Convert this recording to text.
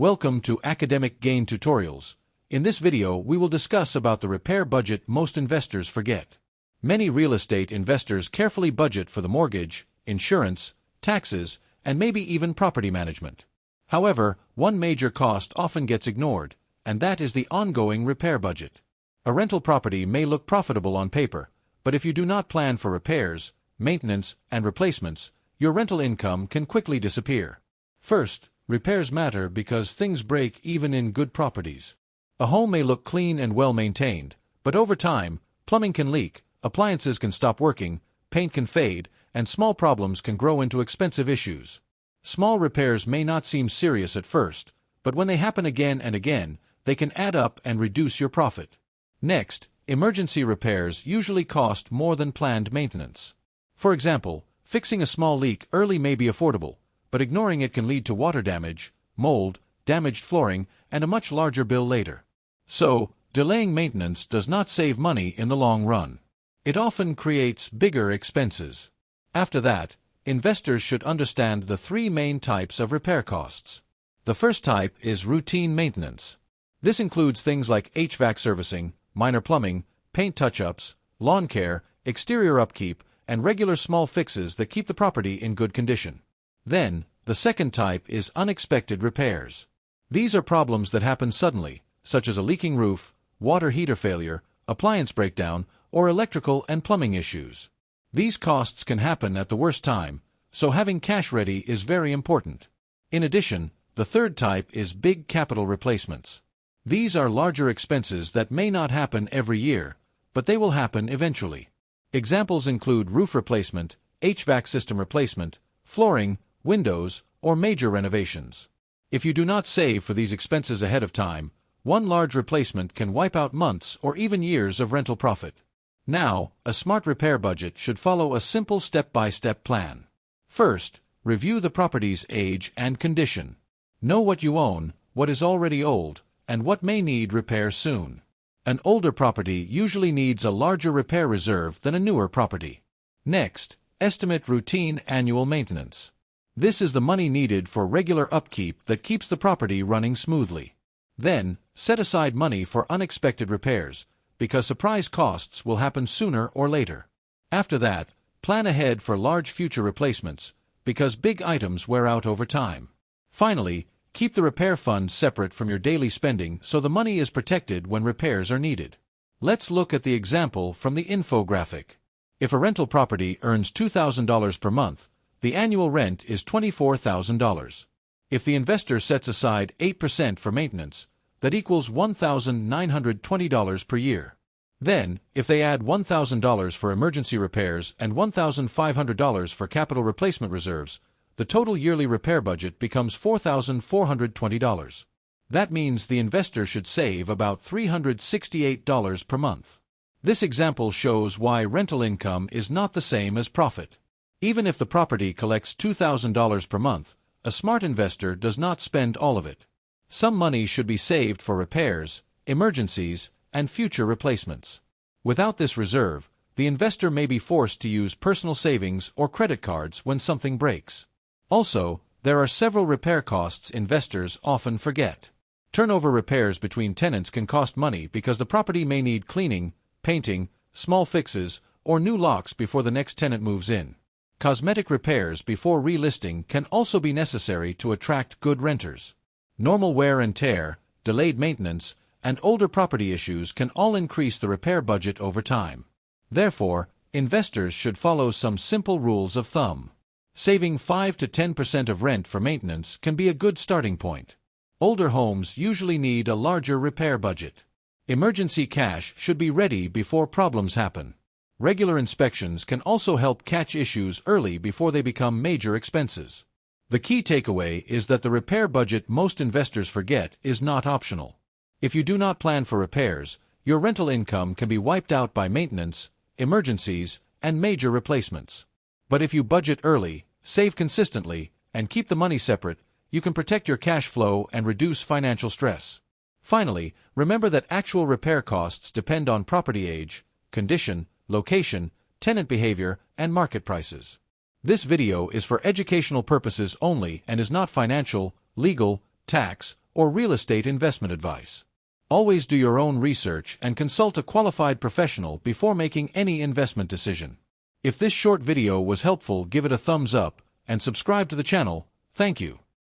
Welcome to Academic Gain Tutorials. In this video, we will discuss about the repair budget most investors forget. Many real estate investors carefully budget for the mortgage, insurance, taxes, and maybe even property management. However, one major cost often gets ignored, and that is the ongoing repair budget. A rental property may look profitable on paper, but if you do not plan for repairs, maintenance, and replacements, your rental income can quickly disappear. First, repairs matter because things break even in good properties. A home may look clean and well maintained, but over time, plumbing can leak, appliances can stop working, paint can fade, and small problems can grow into expensive issues. Small repairs may not seem serious at first, but when they happen again and again, they can add up and reduce your profit. Next, emergency repairs usually cost more than planned maintenance. For example, fixing a small leak early may be affordable, but ignoring it can lead to water damage, mold, damaged flooring, and a much larger bill later. So, delaying maintenance does not save money in the long run. It often creates bigger expenses. After that, investors should understand the three main types of repair costs. The first type is routine maintenance. This includes things like HVAC servicing, minor plumbing, paint touch-ups, lawn care, exterior upkeep, and regular small fixes that keep the property in good condition. Then, the second type is unexpected repairs. These are problems that happen suddenly, such as a leaking roof, water heater failure, appliance breakdown, or electrical and plumbing issues. These costs can happen at the worst time, so having cash ready is very important. In addition, the third type is big capital replacements. These are larger expenses that may not happen every year, but they will happen eventually. Examples include roof replacement, HVAC system replacement, flooring, windows, or major renovations. If you do not save for these expenses ahead of time, one large replacement can wipe out months or even years of rental profit. Now, a smart repair budget should follow a simple step-by-step plan. First, review the property's age and condition. Know what you own, what is already old, and what may need repair soon. An older property usually needs a larger repair reserve than a newer property. Next, estimate routine annual maintenance. This is the money needed for regular upkeep that keeps the property running smoothly. Then, set aside money for unexpected repairs, because surprise costs will happen sooner or later. After that, plan ahead for large future replacements, because big items wear out over time. Finally, keep the repair fund separate from your daily spending so the money is protected when repairs are needed. Let's look at the example from the infographic. If a rental property earns $2,000 per month, the annual rent is $24,000. If the investor sets aside 8% for maintenance, that equals $1,920 per year. Then, if they add $1,000 for emergency repairs and $1,500 for capital replacement reserves, the total yearly repair budget becomes $4,420. That means the investor should save about $368 per month. This example shows why rental income is not the same as profit. Even if the property collects $2,000 per month, a smart investor does not spend all of it. Some money should be saved for repairs, emergencies, and future replacements. Without this reserve, the investor may be forced to use personal savings or credit cards when something breaks. Also, there are several repair costs investors often forget. Turnover repairs between tenants can cost money because the property may need cleaning, painting, small fixes, or new locks before the next tenant moves in. Cosmetic repairs before relisting can also be necessary to attract good renters. Normal wear and tear, delayed maintenance, and older property issues can all increase the repair budget over time. Therefore, investors should follow some simple rules of thumb. Saving 5 to 10% of rent for maintenance can be a good starting point. Older homes usually need a larger repair budget. Emergency cash should be ready before problems happen. Regular inspections can also help catch issues early before they become major expenses. The key takeaway is that the repair budget most investors forget is not optional. If you do not plan for repairs, your rental income can be wiped out by maintenance, emergencies, and major replacements. But if you budget early, save consistently, and keep the money separate, you can protect your cash flow and reduce financial stress. Finally, remember that actual repair costs depend on property age, condition, location, tenant behavior, and market prices. This video is for educational purposes only and is not financial, legal, tax, or real estate investment advice. Always do your own research and consult a qualified professional before making any investment decision. If this short video was helpful, give it a thumbs up and subscribe to the channel. Thank you.